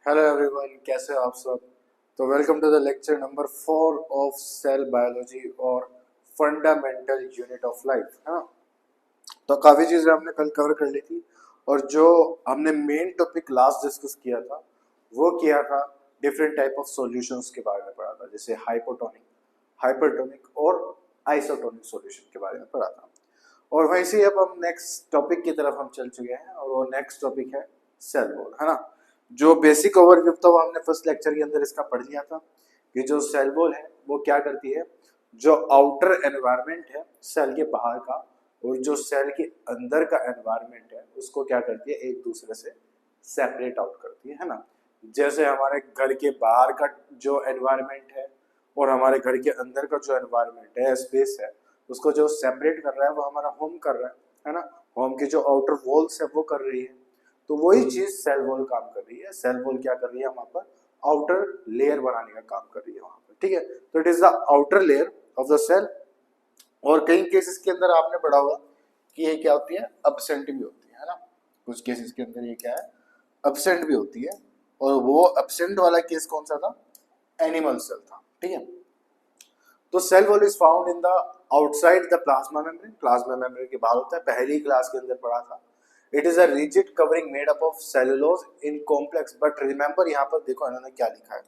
Hello everyone, कैसे हो आप सब। तो welcome to the lecture number 4 of cell biology और फंडामेंटल यूनिट ऑफ लाइफ, है ना। तो काफ़ी चीज़ें हमने कल कवर कर ली थी और जो हमने मेन टॉपिक लास्ट डिस्कस किया था वो किया था डिफरेंट टाइप ऑफ सॉल्यूशंस के बारे में पढ़ा था, जैसे हाइपोटोनिक, हाइपरटोनिक और आइसोटोनिक सॉल्यूशन के बारे में पढ़ा था। और वहीं से अब हम नेक्स्ट टॉपिक की तरफ हम चल चुके हैं और वो नेक्स्ट टॉपिक है सेल वॉल, है ना। जो बेसिक ओवरव्यू था वो हमने फर्स्ट लेक्चर के अंदर इसका पढ़ लिया था कि जो सेल वॉल है वो क्या करती है, जो आउटर एनवायरनमेंट है सेल के बाहर का और जो सेल के अंदर का एनवायरनमेंट है उसको क्या करती है, एक दूसरे से सेपरेट आउट करती है ना। जैसे हमारे घर के बाहर का जो एनवायरनमेंट है और हमारे घर के अंदर का जो एनवायरनमेंट है, स्पेस है, उसको जो सेपरेट कर रहा है वो हमारा होम कर रहा है ना। होम की जो आउटर वॉल्स है वो कर रही है, तो वही चीज सेल वॉल काम कर रही है। सेल वॉल क्या कर रही है, वहां पर आउटर लेयर बनाने का काम कर रही है वहां पर, ठीक है। तो it is the outer layer of the cell. और कई केसेस के अंदर आपने पढ़ा होगा कि ये क्या होती है, अब्सेंट भी होती है ना। कुछ केसेस के अंदर ये क्या है, अब्सेंट भी होती है। और वो अब्सेंट वाला केस कौन सा था, एनिमल सेल था, ठीक है। तो cell wall is found in the outside the plasma membrane. Plasma membrane के बाहर होता है, पहली क्लास के अंदर पढ़ा था। It is a rigid covering made up of cellulose in complex, but remember यहाँ पर देखो इन्होंने क्या लिखा है,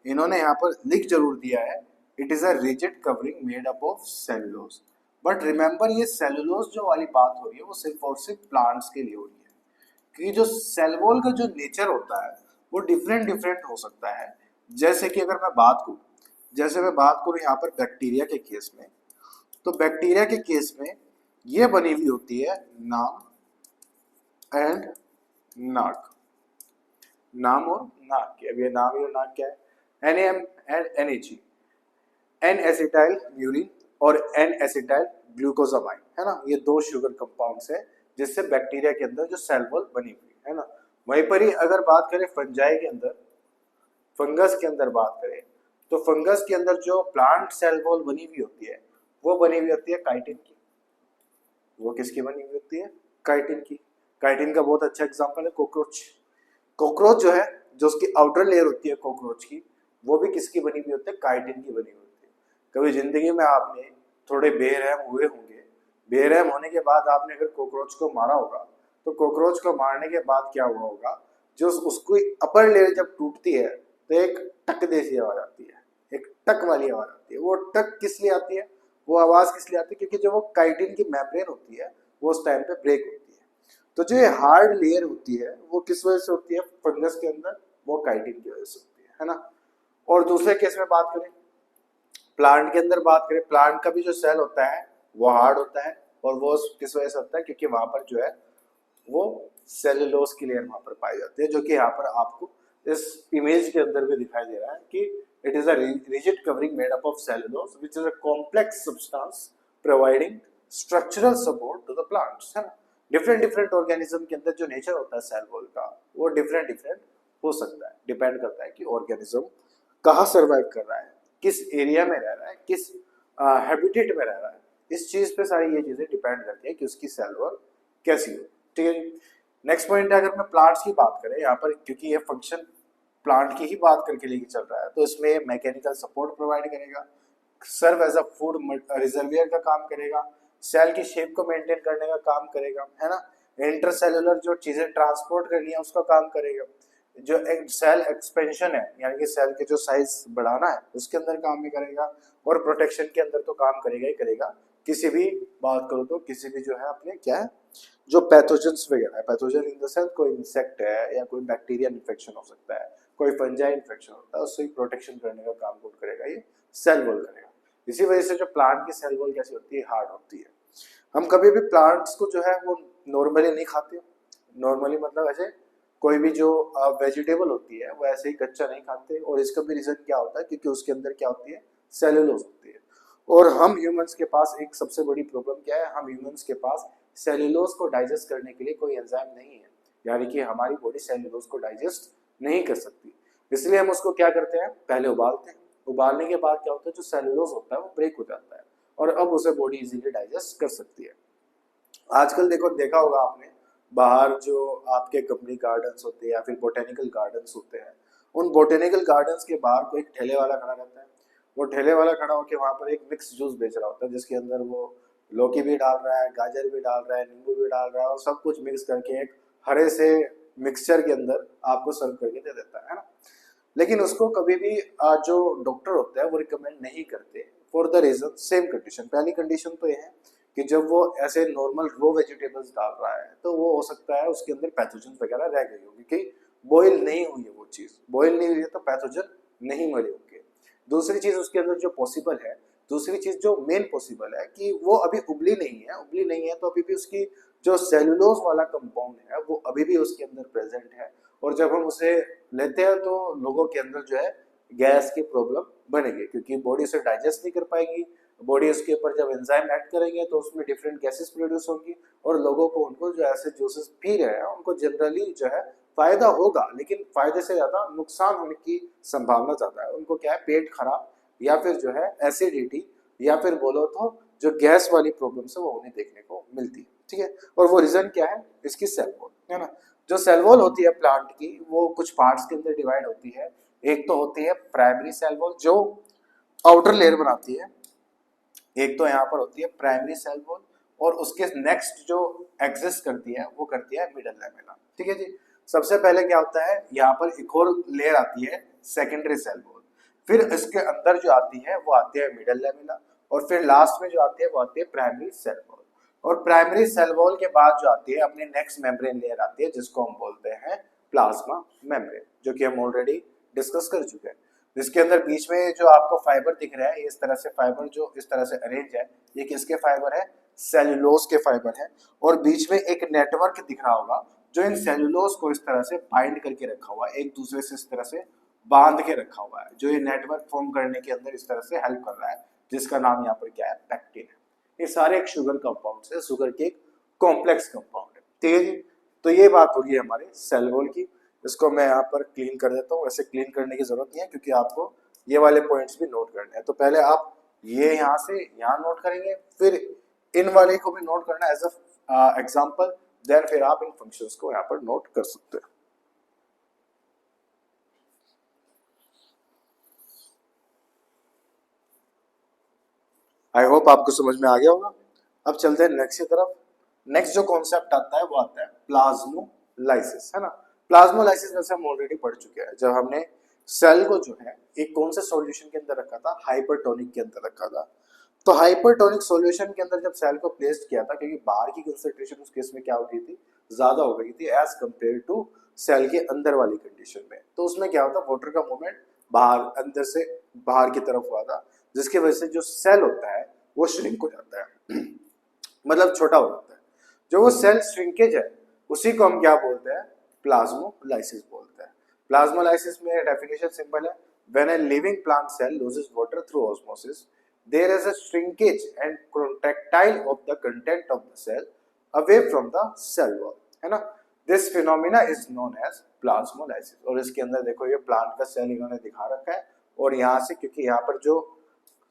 इन्होंने यहाँ पर लिख जरूर दिया है it is a rigid covering made up of cellulose, but remember ये सेलुलोज जो वाली बात हो रही है वो सिर्फ और सिर्फ प्लांट्स के लिए हो रही है। क्योंकि जो सेल वॉल का जो नेचर होता है वो डिफरेंट डिफरेंट हो सकता है। जैसे कि अगर मैं बात करूं यहाँ पर बैक्टीरिया के केस में, तो बैक्टीरिया के केस में ये बनी हुई होती है नाम एंड नाक। नाम और नाक की, अब ये नाम और नाक क्या है, NAM and NAG, N acetyl murein और एन एसिटाइल ग्लूकोजामाइन, है ना। ये दो शुगर कंपाउंड्स है जिससे बैक्टीरिया के अंदर जो सेल वॉल बनी हुई है ना। वहीं पर ही अगर बात करें फंजाई के अंदर, फंगस के अंदर बात करें, तो फंगस के अंदर जो प्लांट सेल वॉल बनी हुई होती है वो बनी हुई होती है काइटिन की। वो किसकी बनी हुई होती है, काइटिन की। काइटिन का बहुत अच्छा एग्जांपल है कॉकरोच। कॉकरोच जो है, जो उसकी आउटर लेयर होती है कॉकरोच की, वो भी किसकी बनी हुई होती है, काइटिन की बनी हुई होती है। कभी जिंदगी में आपने थोड़े बेरहम हुए होंगे, बेरहम होने के बाद आपने अगर कॉकरोच को मारा होगा, तो कॉकरोच को मारने के बाद क्या हुआ होगा, जो उसकी अपर लेयर जब टूटती है तो एक टक जैसी आवाज आती है, एक टक वाली आवाज आती है। वो टक किस लिए आती है, वो आवाज किस लिए आती है, क्योंकि जो वो काइटिन की मेम्ब्रेन होती है वो उस टाइम पे ब्रेक होती है। तो जो ये हार्ड लेयर होती है वो किस वजह से होती है फंगस के अंदर, वो काइटिन की वजह से होती है ना। और दूसरे केस में बात करें, प्लांट के अंदर बात करें, प्लांट का भी जो सेल होता है वो हार्ड होता है और वो किस वजह से होता है, क्योंकि वहां पर जो है वो सेलुलोज की लेयर वहां पर पाई जाती है, जो कि यहाँ पर आपको इस इमेज के अंदर भी दिखाई दे रहा है कि it is a rigid covering made up of cellulose which is a complex substance providing structural support to the plants, है ना। डिफरेंट डिफरेंट ऑर्गेनिज्म के अंदर जो नेचर होता है सेल वॉल का वो डिफरेंट डिफरेंट हो सकता है, डिपेंड करता है कि ऑर्गेनिज्म कहाँ सर्वाइव कर रहा है, किस एरिया में रह रहा है, किस हैबिटेट में रह रहा है। इस चीज पे सारी ये चीजें डिपेंड करती है कि उसकी सेल वॉल कैसी हो, ठीक है जी। नेक्स्ट पॉइंट है, अगर मैं प्लांट्स की बात करें यहाँ पर, क्योंकि ये फंक्शन प्लांट की ही बात करके लेके चल रहा है, तो इसमें मैकेनिकल सपोर्ट प्रोवाइड करेगा, serve as a food reservoir का काम करेगा, सेल की शेप को मेंटेन करने का काम करेगा, है ना। इंटरसेलुलर जो चीजें ट्रांसपोर्ट करनी है उसका काम करेगा, जो एक सेल एक्सपेंशन है यानी कि सेल के जो साइज बढ़ाना है उसके अंदर काम भी करेगा, और प्रोटेक्शन के अंदर तो काम करेगा ही करेगा। किसी भी बात करो तो किसी भी जो है अपने क्या है, जो पैथोजेंस वगैरह है, पैथोजन इन द सेंस कोई इंसेक्ट है या कोई बैक्टीरियल इन्फेक्शन हो सकता है, कोई फंजाई इन्फेक्शन होता है, उससे प्रोटेक्शन करने का काम कौन करेगा, ये सेल वॉल करेगा। इसी वजह से जो प्लांट की सेल वॉल कैसी होती है, हार्ड होती है। हम कभी भी प्लांट्स को जो है वो नॉर्मली नहीं खाते, नॉर्मली मतलब ऐसे कोई भी जो वेजिटेबल होती है वो ऐसे ही कच्चा नहीं खाते, और इसका भी रीजन क्या होता है, क्योंकि उसके अंदर क्या होती है, सेलुलोज होती है। और हम ह्यूमंस के पास एक सबसे बड़ी प्रॉब्लम क्या है, हम ह्यूमंस के पास सेलुलोज को डाइजेस्ट करने के लिए कोई एंजाइम नहीं है, यानी कि हमारी बॉडी सेलुलोज को डाइजेस्ट नहीं कर सकती। इसलिए हम उसको क्या करते हैं, पहले उबालते हैं, उबालने के बाद क्या होता है, जो सेलुलोज होता है वो ब्रेक हो जाता है और अब उसे बॉडी इजीली डाइजेस्ट कर सकती है। आजकल देखा होगा आपने, बाहर जो आपके कंपनी गार्डन्स होते हैं या फिर बोटेनिकल गार्डन्स होते हैं, उन बोटेनिकल गार्डन्स के बाहर कोई ठेले वाला खड़ा रहता है। वो ठेले वाला खड़ा होकर वहां पर एक मिक्स जूस बेच रहा होता है, जिसके अंदर वो लौकी भी डाल रहा है, गाजर भी डाल रहा है, नींबू भी डाल रहा है, और सब कुछ मिक्स करके एक हरे से मिक्सचर के अंदर आपको सर्व करके दे देता है ना। लेकिन उसको कभी भी जो डॉक्टर होता है वो रिकमेंड नहीं करते, for the reason same condition. पहली कंडीशन तो ये है कि जब वो ऐसे नॉर्मल रो वेजिटेबल्स डाल रहा है तो वो हो सकता है उसके अंदर पैथोजन वगैरह रह गई होगी, कि बॉईल नहीं हुई है, वो चीज़ बॉईल नहीं हुई है तो पैथोजन नहीं मरे होंगे। दूसरी चीज़ उसके अंदर जो पॉसिबल है, दूसरी चीज़ जो मेन पॉसिबल है कि वो अभी उबली नहीं है, उबली नहीं है तो अभी भी उसकी जो सेलुलोज वाला कंपाउंड है वो अभी भी उसके अंदर प्रेजेंट है, और जब हम उसे लेते हैं तो लोगों के अंदर जो है गैस की प्रॉब्लम बनेगी, क्योंकि बॉडी उसे डाइजेस्ट नहीं कर पाएगी। बॉडी उसके ऊपर जब एंजाइम ऐड करेंगे तो उसमें डिफरेंट गैसेस प्रोड्यूस होंगी, और लोगों को उनको जो ऐसे जूसेस पी रहे हैं उनको जनरली जो है फायदा होगा, लेकिन फायदे से ज्यादा नुकसान होने की संभावना ज्यादा है। उनको क्या है, पेट खराब या फिर जो है एसिडिटी या फिर बोलो तो जो गैस वाली प्रॉब्लम है वो उन्हें देखने को मिलती है। ठीक है, और वो रीजन क्या है, इसकी सेल वॉल है ना। जो सेल वॉल होती है प्लांट की वो कुछ पार्ट्स के अंदर डिवाइड होती है। एक तो होती है प्राइमरी सेल वॉल जो आउटर लेयर बनाती है, एक तो यहाँ पर होती है प्राइमरी सेल वॉल, और उसके नेक्स्ट जो एग्जिस्ट करती है वो करती है मिडल लैमेला। ठीक है जी। सबसे पहले क्या होता है, यहाँ पर एक और लेयर आती है सेकेंडरी सेल वॉल, फिर इसके अंदर जो आती है वो आती है मिडल लैमेला, और फिर लास्ट में जो आती है वो आती है प्राइमरी सेल वॉल। और प्राइमरी सेल वॉल के बाद जो आती है अपनी नेक्स्ट मेम्ब्रेन लेयर आती है, जिसको हम बोलते हैं प्लाज्मा मेम्ब्रेन, जो कि हम ऑलरेडी डिस्कस कर चुके हैं। जिसके अंदर बीच में जो आपको फाइबर दिख रहा है, इस तरह से फाइबर जो इस तरह से अरेंज है, ये किसके फाइबर है, सेल्यूलोज के फाइबर है। और बीच में एक नेटवर्क दिख रहा होगा जो इन सेल्यूलोज को इस तरह से बाइंड करके रखा हुआ है, एक दूसरे से इस तरह से बांध के रखा हुआ है, जो ये नेटवर्क फॉर्म करने के अंदर इस तरह से हेल्प कर रहा है, जिसका नाम यहाँ पर क्या है, पैक्टिन है। ये सारे एक शुगर कंपाउंड है, शुगर के एक कॉम्प्लेक्स कंपाउंड है। ठीक है जी। तो ये बात होगी हमारे सेल वॉल की। इसको मैं यहाँ पर क्लीन कर देता हूँ, ऐसे क्लीन करने की जरूरत नहीं है क्योंकि आपको ये वाले पॉइंट्स भी नोट करने हैं। तो पहले आप ये यहाँ से यहाँ नोट करेंगे, फिर इन वाले को भी नोट करना एज अ एग्जाम्पल, देन फिर आप इन फंक्शंस को यहाँ पर नोट कर सकते हैं। आई होप आपको समझ में आ गया होगा। अब चलते हैं नेक्स्ट की तरफ। नेक्स्ट जो कॉन्सेप्ट आता है वो आता है प्लाज्मोलाइसिस, है ना। प्लाज्मोलाइसिस वैसे हम ऑलरेडी पढ़ चुके हैं, जब हमने सेल को जो है एक कौन से सॉल्यूशन के अंदर रखा था, हाइपरटोनिक के अंदर रखा था। तो हाइपरटोनिक सॉल्यूशन के अंदर जब सेल को प्लेस किया था, क्योंकि बाहर की कंसंट्रेशन उस केस में क्या हो गई थी, ज्यादा हो गई थी एज कंपेयर टू सेल के अंदर वाली कंडीशन में। तो उसमें क्या होता, वाटर का मूवमेंट बाहर अंदर से बाहर की तरफ हुआ था, जिसकी वजह से जो सेल होता है वो श्रिंक हो जाता है मतलब छोटा हो जाता है। जो वो सेल श्रिंकेज है उसी को हम क्या बोलते हैं, प्लाज्मोलाइसिस बोलते हैं। प्लाज्मोलाइसिस में डेफिनेशन सिंपल है, when a living plant cell loses water through osmosis there is a shrinkage and contractile of the content of the cell away from the cell wall, है ना। this phenomena is known as plasmolysis। और इसके अंदर देखो ये plant का cell इन्होंने दिखा रखा है, और यहाँ से क्योंकि यहाँ पर जो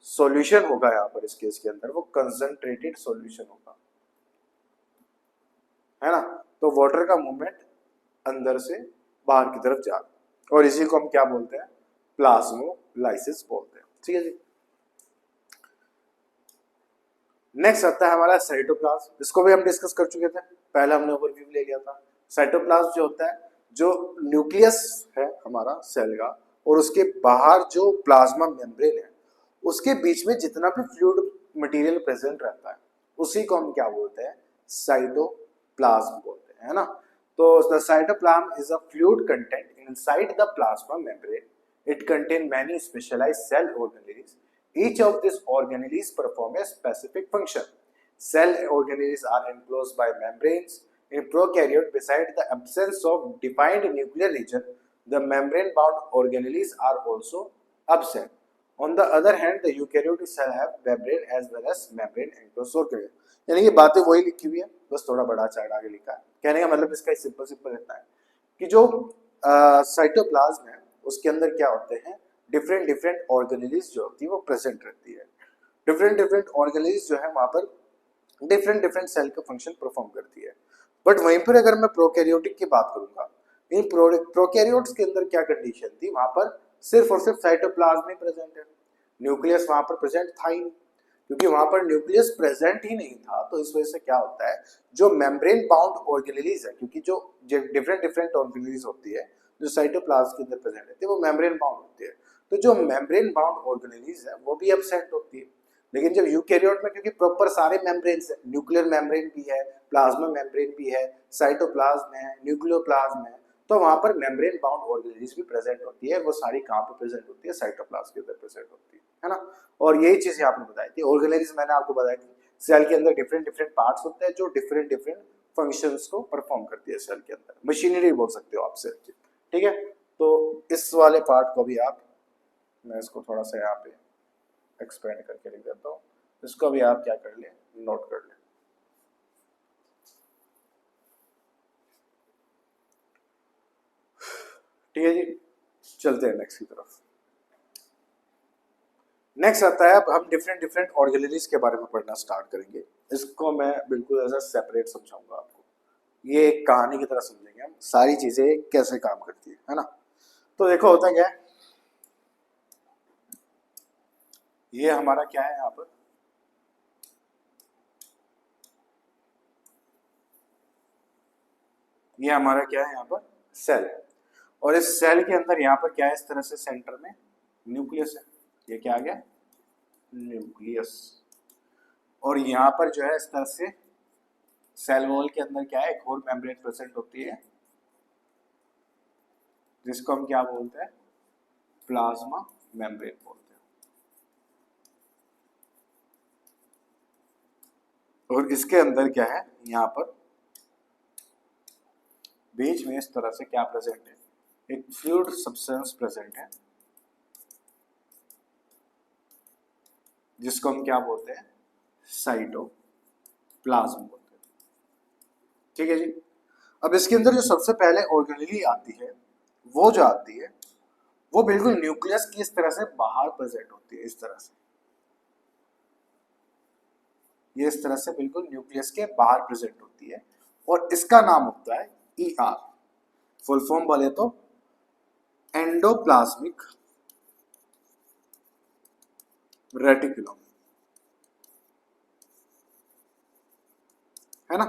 सॉल्यूशन होगा यहाँ पर इस केस के अंदर वो कंसंट्रेटेड सॉल्यूशन होगा, है ना। तो वाटर का मूवमेंट अंदर से बाहर की तरफ जा रहा है, और इसी को हम क्या बोलते हैं, प्लाज्मोलाइसिस बोलते हैं। ठीक है जी। नेक्स्ट आता है हमारा साइटोप्लाज्म, इसको भी हम डिस्कस कर चुके थे, पहले हमने ओवरव्यू ले लिया था। साइटोप्लाज्म जो होता है, जो न्यूक्लियस है हमारा सेल का, और उसके बाहर जो प्लाज्मा मेम्ब्रेन है, उसके बीच में जितना भी फ्लूइड मटेरियल प्रेजेंट रहता है उसी को हम क्या बोलते हैं, साइटोप्लाज्म बोलते हैं, है ना। तो the cytoplasm is a fluid content inside the plasma membrane. It contain many specialised cell organelles. Each of these organelles perform a specific function. Cell organelles are enclosed by membranes. In prokaryote, beside the absence of defined nuclear region, the membrane-bound organelles are also absent. On the other hand, the eukaryotic cell have membrane as well as membrane enclosed organelles. यानी ये बातें वही लिखी हुई है, बस थोड़ा बड़ा चार्ट आगे लिखा है। कहने का मतलब इसका सिंपल सिंपल रहता है कि जो साइटोप्लाज्म है उसके अंदर क्या होते हैं, डिफरेंट डिफरेंट ऑर्गेनेल्स जो होती है वो प्रेजेंट रहती है। डिफरेंट डिफरेंट ऑर्गेनेल्स जो है वहां पर डिफरेंट डिफरेंट सेल का फंक्शन परफॉर्म करती है। बट वहीं पर अगर मैं प्रोकैरियोटिक की बात करूंगा, इन प्रोकैरियोट्स के अंदर क्या कंडीशन थी, वहां पर सिर्फ और सिर्फ साइटोप्लाज्म ही प्रेजेंट है, न्यूक्लियस वहां पर प्रेजेंट था ही नहीं। क्योंकि वहां पर न्यूक्लियस प्रेजेंट ही नहीं था, तो इस वजह से क्या होता है, जो मेम्ब्रेन बाउंड ऑर्गेनेलीज है, क्योंकि जो डिफरेंट डिफरेंट ऑर्गेनेलीज होती है जो साइटोप्लाज्म के अंदर प्रेजेंट रहती है, वो मेम्ब्रेन बाउंड होती है। तो जो मेम्ब्रेन बाउंड ऑर्गेनेलीज है वो भी एब्सेंट होती है। लेकिन जब यूकैरियोट में, क्योंकि प्रॉपर सारे मेम्ब्रेन्स है, न्यूक्लियर मेम्ब्रेन भी है, प्लाज्मा मेम्ब्रेन भी है, साइटोप्लाज्म है, न्यूक्लियोप्लाज्म है, तो वहां पर मेम्ब्रेन बाउंड ऑर्गेनेलीज भी प्रेजेंट होती है। वो सारी कहां पर प्रेजेंट होती है, साइटोप्लाज्म के अंदर प्रेजेंट होती है ना। और यही चीजें आपने बताई थी। ऑर्गेनेलीज मैंने आपको बताया कि सेल के अंदर डिफरेंट डिफरेंट पार्ट्स होते हैं जो डिफरेंट डिफरेंट फंक्शंस को परफॉर्म करती है सेल के अंदर, मशीनरी बोल सकते हो आप सेल की, ठीक है। तो इस वाले पार्ट को भी आप, मैं इसको थोड़ा सा यहाँ पे एक्सपेंड करके लिख देता हूँ, इसको भी आप क्या कर ले, नोट कर ले। ठीक है जी, चलते हैं नेक्स्ट की तरफ। नेक्स्ट आता है, अब हम डिफरेंट डिफरेंट ऑर्गेनेलीज के बारे में पढ़ना स्टार्ट करेंगे। इसको मैं बिल्कुल एज अ सेपरेट समझाऊंगा आपको, ये एक कहानी की तरह समझेंगे हम सारी चीजें कैसे काम करती है ना। तो देखो होता क्या है, ये हमारा क्या है यहाँ पर, ये हमारा क्या है यहाँ पर, सेल है। और इस सेल के अंदर यहाँ पर क्या है, इस तरह से सेंटर में न्यूक्लियस है, ये क्या आ गया, न्यूक्लियस। और यहाँ पर जो है इस तरह से सेल वॉल के अंदर क्या है, एक और मेम्ब्रेन प्रेजेंट होती है जिसको हम क्या बोलते हैं, प्लाज्मा मेम्ब्रेन बोलते हैं। और इसके अंदर क्या है, यहाँ पर बीच में इस तरह से क्या प्रेजेंट है, एक फ्लूइड सब्सटेंस प्रेजेंट है जिसको हम क्या बोलते हैं, साइटोप्लाज्म बोलते हैं। ठीक है जी। अब इसके अंदर जो सबसे पहले ऑर्गेनेली आती है, वो जो आती है वो बिल्कुल न्यूक्लियस की इस तरह से बाहर प्रेजेंट होती है, इस तरह से, ये इस तरह से बिल्कुल न्यूक्लियस के बाहर प्रेजेंट होती है। और इसका नाम होता है ER, फुल फॉर्म बोले तो एंडोप्लाज्मिक रेटिकुलम, है ना।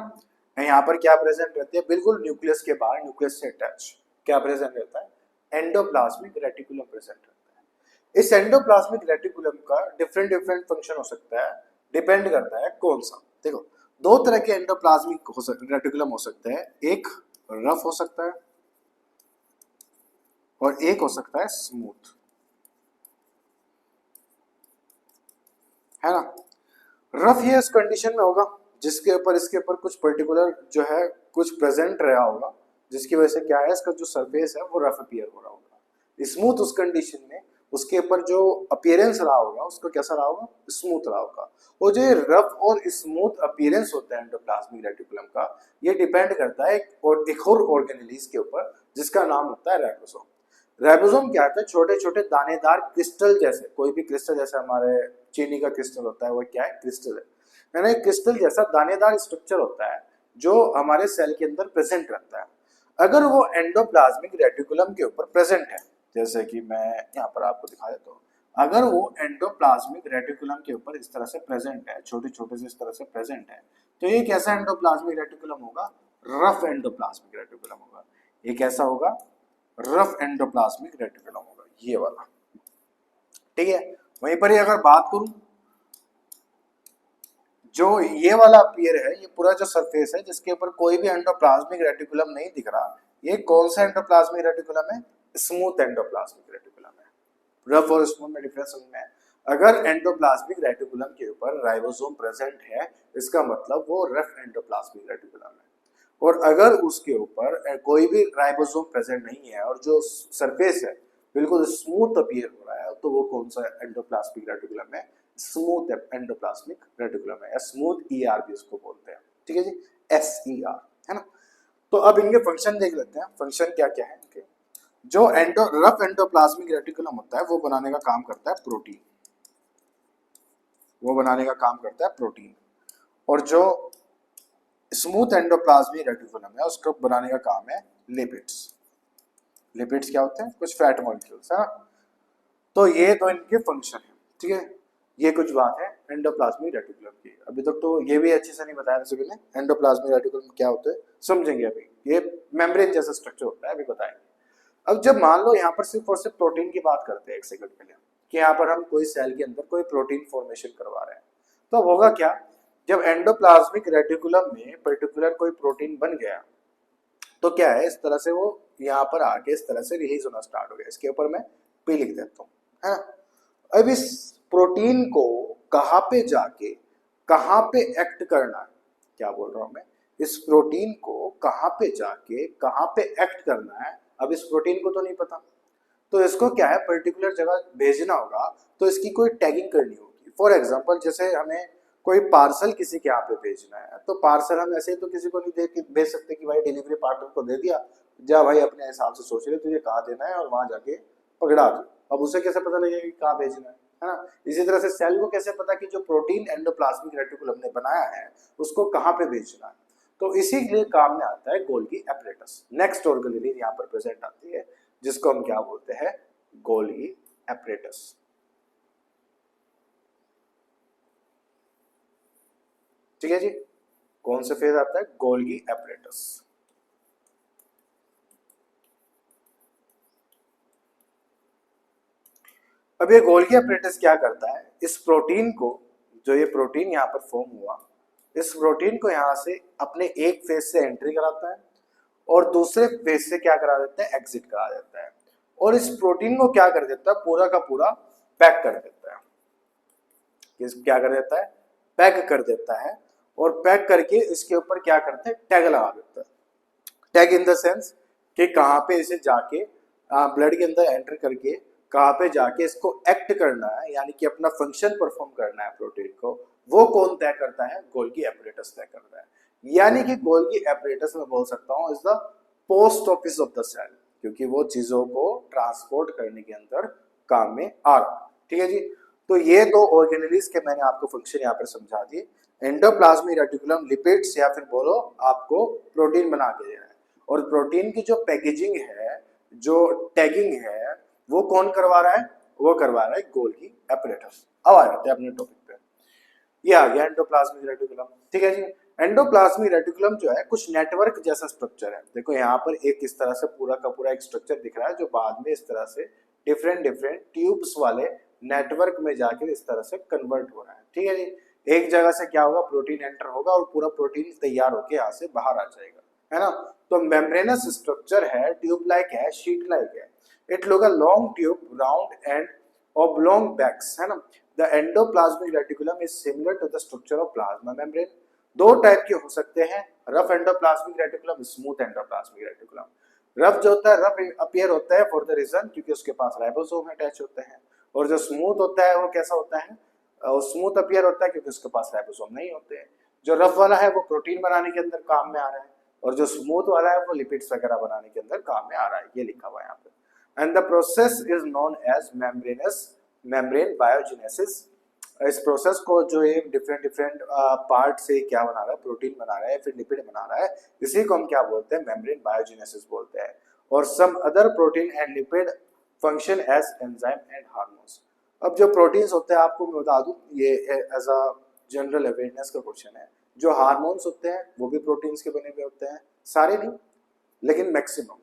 यहाँ पर क्या प्रेजेंट रहती है, बिल्कुल न्यूक्लियस के बाहर, न्यूक्लियस से अटैच क्या प्रेजेंट रहता है, एंडोप्लाज्मिक रेटिकुलम प्रेजेंट रहता है। इस एंडोप्लाज्मिक रेटिकुलम का डिफरेंट डिफरेंट फंक्शन हो सकता है, डिपेंड करता है कौन सा। देखो दो तरह के एंडोप्लाज्मिक रेटिकुलम हो सकते हैं, एक रफ हो सकता है और एक हो सकता है स्मूथ, है ना। रफ ये इस कंडीशन में होगा जिसके ऊपर, इसके ऊपर कुछ पर्टिकुलर जो है कुछ प्रेजेंट रहा होगा, जिसकी वजह से क्या है, इसका जो सरफेस है वो रफ अपीयर हो रहा होगा। स्मूथ उस कंडीशन में उसके ऊपर जो अपीयरेंस रहा होगा उसको कैसा रहा होगा, स्मूथ रहा होगा। और जो रफ और स्मूथ अपीयरेंस होता है एंडोप्लाज्मिक रेटिकुलम का, ये डिपेंड करता है एक और ऑर्गेनेलीज के ऊपर जिसका नाम होता है राइबोसोम। राइबोसोम क्या होता है, छोटे छोटे दानेदार क्रिस्टल जैसे, कोई भी क्रिस्टल जैसे हमारे चीनी का क्रिस्टल होता है, वो क्या है, क्रिस्टल है, यानी क्रिस्टल जैसा दानेदार स्ट्रक्चर होता है जो हमारे सेल के अंदर प्रेजेंट रहता है। अगर वो एंडोप्लाज्मिक रेटिकुलम के ऊपर प्रेजेंट है, जैसे कि मैं यहाँ पर आपको दिखा देता हूँ, अगर वो एंडोप्लाज्मिक रेटिकुलम के ऊपर इस तरह से प्रेजेंट है, छोटे छोटे से इस तरह से प्रेजेंट है, तो ये कैसा एंडोप्लाज्मिक रेटिकुलम होगा, रफ एंडोप्लाज्मिक रेटिकुलम होगा। ये कैसा होगा, रफ एंडोप्लाज्मिक रेटिकुलम होगा, ये वाला। ठीक है। वहीं पर ही अगर बात करूं, जो ये वाला अपीयर है, ये पूरा जो सरफेस है जिसके ऊपर कोई भी एंडोप्लाज्मिक रेटिकुलम नहीं दिख रहा, ये कौन सा एंडोप्लाज्मिक रेटिकुलम है, स्मूथ एंडोप्लाज्मिक रेटिकुलम है। रफ और स्मूथ में डिफरेंस समझ में है। अगर एंडोप्लाज्मिक रेटिकुलम के ऊपर राइबोसोम प्रेजेंट है, इसका मतलब वो रफ एंडोप्लाज्मिक रेटिकुलम है। और अगर उसके ऊपर कोई भी राइबोसोम प्रेजेंट नहीं है और जो सरफेस है बिल्कुल स्मूथ अपीयर हो रहा है, तो वो कौन सा एंडोप्लाज्मिक रेटिकुलम है, स्मूथ एंडोप्लाज्मिक रेटिकुलम है, या स्मूथ ER भी इसको बोलते हैं। ठीक है जी, SER, है ना। तो अब इनके फंक्शन देख लेते हैं, फंक्शन क्या क्या है इनके। जो रफ एंडोप्लाज्मिक रेटिकुलम होता है वो बनाने का काम करता है प्रोटीन, वो बनाने का काम करता है प्रोटीन। और जो स्मूथ एंडोप्लाज्मिक रेटिकुलम है, उसको बनाने का काम है लिपिड्स। लिपिड्स क्या होते हैं? कुछ फैट मॉलिक्यूल्स है ना। तो ये तो इनके फंक्शन है, ठीक है। ये कुछ बात है एंडोप्लाज्मिक रेटिकुलम की। अभी तक तो ये भी अच्छे से नहीं बताया सभी ने, एंडोप्लाज्मिक रेटिकुलम क्या होता है समझेंगे अभी। ये मेम्ब्रेन जैसा स्ट्रक्चर होता है, अभी बताएंगे। अब जब मान लो यहाँ पर सिर्फ और सिर्फ प्रोटीन की बात करते हैं एक सेकंड के लिए, कि यहाँ पर हम कोई सेल के अंदर कोई प्रोटीन फॉर्मेशन करवा रहे हैं, तो होगा क्या, जब एंडोप्लाज्मिक रेटिकुलम में पर्टिकुलर कोई प्रोटीन बन गया तो क्या है, इस तरह से वो यहाँ पर आके इस तरह से रिलीज होना स्टार्ट हो गया। इसके ऊपर मैं पी लिख देता हूँ, है ना। अब इस प्रोटीन को कहाँ पे जाके कहाँ पे एक्ट करना है, क्या बोल रहा हूँ मैं, इस प्रोटीन को कहाँ पे जाके कहाँ पे एक्ट करना है, अब इस प्रोटीन को तो नहीं पता, तो इसको क्या है पर्टिकुलर जगह भेजना होगा, तो इसकी कोई टैगिंग करनी होगी। फॉर एग्जांपल जैसे हमें कोई पार्सल किसी के यहाँ पे भेजना है, तो पार्सल हम ऐसे तो किसी को नहीं दे भेज सकते कि भाई डिलीवरी पार्टनर को दे दिया, जा भाई अपने हिसाब से सोच ले तुझे कहाँ देना है और वहां जाके पकड़ा दो। अब उसे कैसे पता लगेगा कि कहाँ भेजना है ना। इसी तरह से सेल को कैसे पता कि जो प्रोटीन एंडोप्लाज्मिक रेटिकुलम ने बनाया है उसको कहाँ पे भेजना है, तो इसी लिए काम में आता है गोल्गी एपरेटस। नेक्स्ट ऑर्गेनेल यहाँ पर प्रेजेंट आती है जिसको हम क्या बोलते हैं, गोल्गी एपरेटस। ठीक है जी, कौन सा फेज आता है, गोल्गी एपरेटस। अब ये गोल्गी एपरेटस क्या करता है, इस प्रोटीन को, जो ये प्रोटीन यहाँ पर फॉर्म हुआ, इस प्रोटीन को यहाँ से अपने एक फेज से एंट्री कराता है और दूसरे फेज से क्या करा देता है, एग्जिट करा देता है, और इस प्रोटीन को क्या कर देता है, पूरा का पूरा पैक कर देता है। क्या कर देता है, पैक कर देता है, और पैक करके इसके ऊपर क्या करते हैं, टैग लगा देता है। टैग इन द सेंस कि कहाँ पे इसे जाके ब्लड के अंदर एंटर करके कहाँ पे जाके इसको एक्ट करना है, यानी कि अपना फंक्शन परफॉर्म करना है प्रोटीन को, वो कौन तय करता है, गोल्गी एपरेटस तय करता है। यानी कि गोल्गी एपरेटस में बोल सकता हूँ is the post office of the cell, क्योंकि वो चीजों को ट्रांसपोर्ट करने के अंदर काम में आ रहा। ठीक है जी, तो ये दो ऑर्गेनेल्स के मैंने आपको फंक्शन यहाँ पर समझा दिए। एंडोप्लाज्मिक रेटिकुलम लिपिड्स या फिर बोलो आपको प्रोटीन बना के दे रहा है, और प्रोटीन की जो पैकेजिंग है, जो टैगिंग है, वो कौन करवा रहा है, वो करवा रहा है गोल्गी एपरेटस। अब आ जाते हैं अपने टॉपिक पे, ये आ गया एंडोप्लाज्मिक रेटिकुलम। ठीक है जी, एंडोप्लाज्मिक रेटिकुलम जो है कुछ नेटवर्क जैसा स्ट्रक्चर है। देखो यहाँ पर एक इस तरह से पूरा का पूरा एक स्ट्रक्चर दिख रहा है, जो बाद में इस तरह से डिफरेंट डिफरेंट ट्यूब्स वाले नेटवर्क में जाकर इस तरह से कन्वर्ट हो रहा है। ठीक है जी, एक जगह से क्या होगा, प्रोटीन एंटर होगा और पूरा प्रोटीन तैयार होकर यहाँ से बाहर आ जाएगा, है ना। तो मेम्ब्रेनस स्ट्रक्चर है, ट्यूब लाइक है, शीट लाइक है। It look a long tube round and oblong backs, है ना। The endoplasmic reticulum is similar to the structure of plasma membrane. दो टाइप के हो सकते हैं, rough endoplasmic reticulum, smooth endoplasmic reticulum. Rough जो होता है, रफ अपीयर होता है फॉर द रीजन क्योंकि उसके पास राइबोसोम अटैच होते हैं, और जो स्मूथ होता है वो कैसा होता है, स्मूथ अपीयर होता है क्योंकि उसके पास राइबोसोम नहीं होते हैं। जो रफ वाला है वो प्रोटीन बनाने के अंदर काम में आ रहा है, और जो स्मूथ वाला है वो लिपिड्स वगैरह बनाने के अंदर काम में आ रहा है, ये लिखा हुआ है यहाँ पे। And the process is known as membrane biogenesis. इस प्रोसेस को जो एक डिफरेंट पार्ट से क्या बना रहा है, प्रोटीन बना रहा है, फिर लिपिड बना रहा है, इसी को हम क्या बोलते हैं, मेम्ब्रेन बायोजेनेसिस बोलते हैं। और some other protein and lipid function as enzyme and hormones. अब जो प्रोटीन्स होते हैं आपको मैं बता दूं, ये एज अ जनरल अवेयरनेस का क्वेश्चन है। जो हार्मोन्स होते हैं वो भी प्रोटीन्स के बने हुए होते हैं, सारे नहीं लेकिन मैक्सिमम।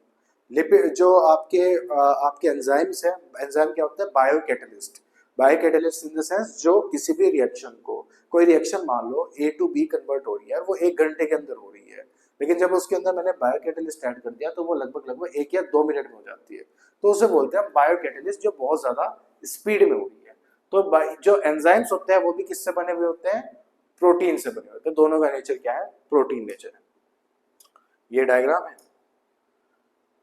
लिपिड जो आपके एंजाइम्स हैं, एंजाइम क्या होता है, biocatalyst. Biocatalyst in the sense जो किसी भी रिएक्शन को, कोई रिएक्शन मान लो ए टू बी कन्वर्ट हो रही है, वो 1 घंटे के अंदर हो रही है, लेकिन जब उसके अंदर मैंने बायोकैटलिस्ट ऐड कर दिया तो वो लगभग 1 या 2 मिनट में हो जाती है। तो उसे बोलते हैं बायोकैटलिस्ट, जो बहुत ज्यादा स्पीड में हो रही है। तो जो एंजाइम्स होते हैं वो भी किससे बने हुए होते हैं, प्रोटीन से बने हुए होते हैं। दोनों का नेचर क्या है, प्रोटीन नेचर है। ये डायग्राम है।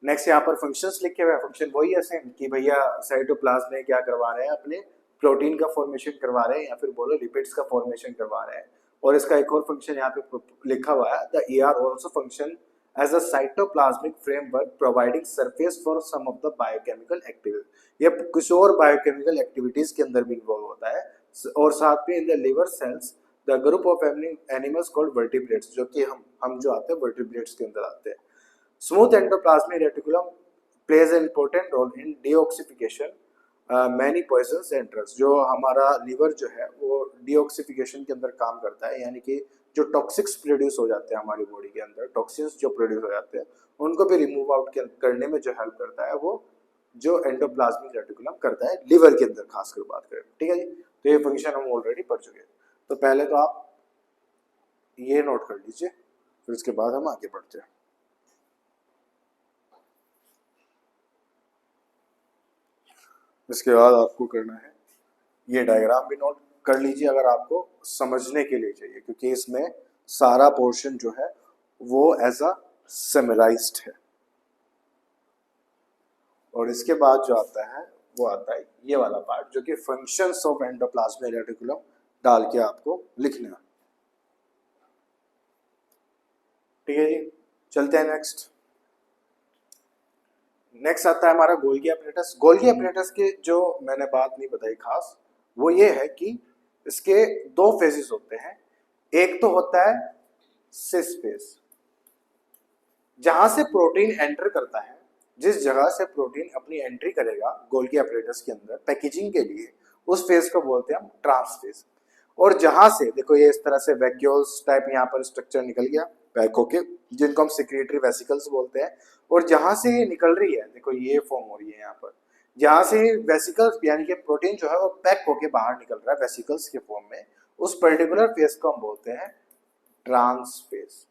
नेक्स्ट यहाँ पर फंक्शंस लिखे हुए हैं, फंक्शन वही है सेम कि भैया साइटोप्लाज्म में क्या करवा रहे हैं, अपने प्रोटीन का फॉर्मेशन करवा रहे हैं, या फिर बोलो लिपिड्स का फॉर्मेशन करवा रहे हैं। और इसका एक और फंक्शन यहाँ पे लिखा हुआ है, the ER also function as a cytoplasmic framework providing surface for some of the biochemical activities. ये कुछ और बायोकेमिकल एक्टिविटीज के अंदर भी इन्वॉल्व होता है। और साथ में in the liver cells the group of animals called vertebrates, जो कि हम जो आते हैं वर्टिब्रेट्स के अंदर आते हैं। Smooth endoplasmic reticulum plays an important role in detoxification many poisons and drugs. जो हमारा लीवर जो है वो डीऑक्सीफिकेशन के अंदर काम करता है, यानी कि जो टॉक्सिक्स प्रोड्यूस हो जाते हैं हमारी बॉडी के अंदर, टॉक्सिन्स जो प्रोड्यूस हो जाते हैं उनको भी रिमूव आउट करने में जो हेल्प करता है वो जो एंडोप्लाज्मिक रेटिकुलम करता है लीवर के अंदर, खासकर बात करें। ठीक है जी, तो ये फंक्शन हम ऑलरेडी पढ़ चुके हैं। तो पहले तो आप ये नोट कर लीजिए, फिर उसके बाद हम आगे बढ़ते हैं। इसके बाद आपको करना है ये डायग्राम भी नोट कर लीजिए, अगर आपको समझने के लिए चाहिए, क्योंकि इसमें सारा पोर्शन जो है वो एज अ समराइज्ड है। और इसके बाद जो आता है वो आता है ये वाला पार्ट, जो कि फंक्शंस ऑफ एंडोप्लाज्मिक रेटिकुलम डाल के आपको लिखना है। ठीक है जी, चलते हैं नेक्स्ट। नेक्स्ट आता है हमारा गोल्गी एपरेटस। गोल्गी एपरेटस के जो मैंने बात नहीं बताई खास, वो ये है कि इसके दो फेजेस होते हैं। एक तो होता है सिस फेज, जहां से प्रोटीन एंटर करता है, जिस जगह से प्रोटीन अपनी एंट्री करेगा गोल्गी एपरेटस के अंदर पैकेजिंग के लिए, उस फेज को बोलते हैं हम ट्रांस फेज। और जहां से देखो ये इस तरह से वैक्यूल्स टाइप यहाँ पर स्ट्रक्चर निकल गया पैक होके, जिनको हम सिक्रेटरी वेसिकल्स बोलते हैं। और जहां से ये निकल रही है, देखो ये फॉर्म हो रही है यहाँ पर, जहां से वेसिकल्स यानी कि प्रोटीन जो है वो पैक होके बाहर निकल रहा है वेसिकल्स के फॉर्म में, उस पर्टिकुलर फेज को हम बोलते हैं ट्रांस फेज।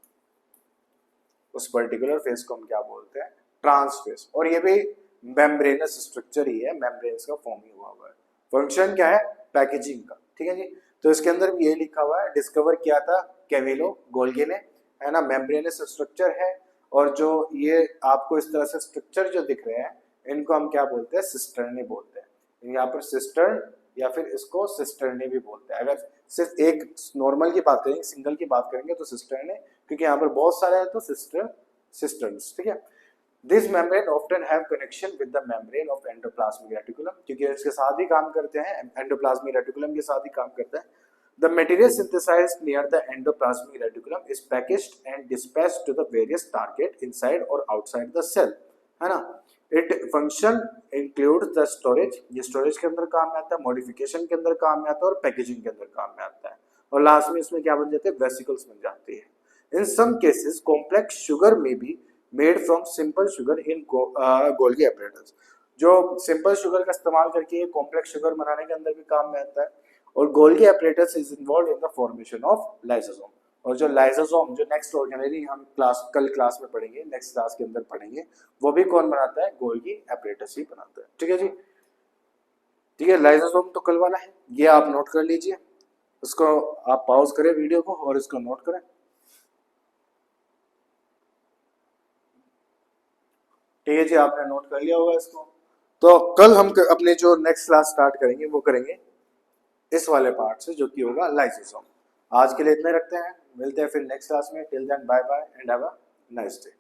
उस पर्टिकुलर फेज को हम क्या बोलते हैं? Trans phase. और ये भी मेम्ब्रेनस स्ट्रक्चर ही है, मेम्ब्रेन्स का फॉर्म ही हुआ है। फंक्शन क्या है? पैकेजिंग का। ठीक है जी, तो इसके अंदर भी ये लिखा हुआ है, डिस्कवर किया था कैमिलो गोल्गी ने, है ना। मेम्ब्रेनस स्ट्रक्चर है, और जो ये आपको इस तरह से स्ट्रक्चर जो दिख रहे हैं, इनको हम क्या बोलते हैं? सिस्टर्नी बोलते हैं। यहाँ पर सिस्टर्न या फिर इसको सिस्टर्नी भी बोलते हैं। अगर सिर्फ एक नॉर्मल की बात करेंगे, सिंगल की बात करेंगे तो सिस्टर्नी, क्योंकि यहाँ पर बहुत सारे हैं तो सिस्टर्न्स। ठीक है। This membrane often have connection with the membrane of endoplasmic reticulum, क्योंकि इसके साथ ही काम करते हैं, एंडोप्लाज्मिक रेटिकुलम के साथ ही काम करते हैं। The material synthesized near the endoplasmic reticulum is packaged and dispatched to the various target inside or outside the cell, है ना। It function includes the storage, ये storage के अंदर काम में आता है, modification के अंदर काम में आता है, और packaging के अंदर काम में आता है। और लास्ट में इसमें क्या बन जाते हैं? वेसिकल्स बन जाती है। In some cases, complex sugar may be made from simple sugar in Golgi apparatus। जो सिंपल शुगर का इस्तेमाल करके कॉम्प्लेक्स शुगर बनाने के अंदर भी काम में आता है। और Golgi apparatus is involve in the formation of lysosome. और जो लाइसोसोम, जो नेक्स्ट ऑर्गेनेली हम कल क्लास में पढ़ेंगे, नेक्स्ट क्लास के अंदर पढ़ेंगे, वो भी कौन बनाता है? गोल्गी एपरेटस ही बनाता है। ठीक है जी, ठीक है। लाइसोसोम तो कल वाला है, ये आप नोट कर लीजिए। उसको आप पॉज करें वीडियो को और इसको नोट करें। ठीक है जी, आपने नोट कर लिया होगा इसको। तो कल हम अपने जो नेक्स्ट क्लास स्टार्ट करेंगे वो करेंगे इस वाले पार्ट से, जो कि होगा लाइसोसोम। आज के लिए इतने रखते हैं, मिलते हैं फिर नेक्स्ट क्लास में। Till then bye bye and have a nice day.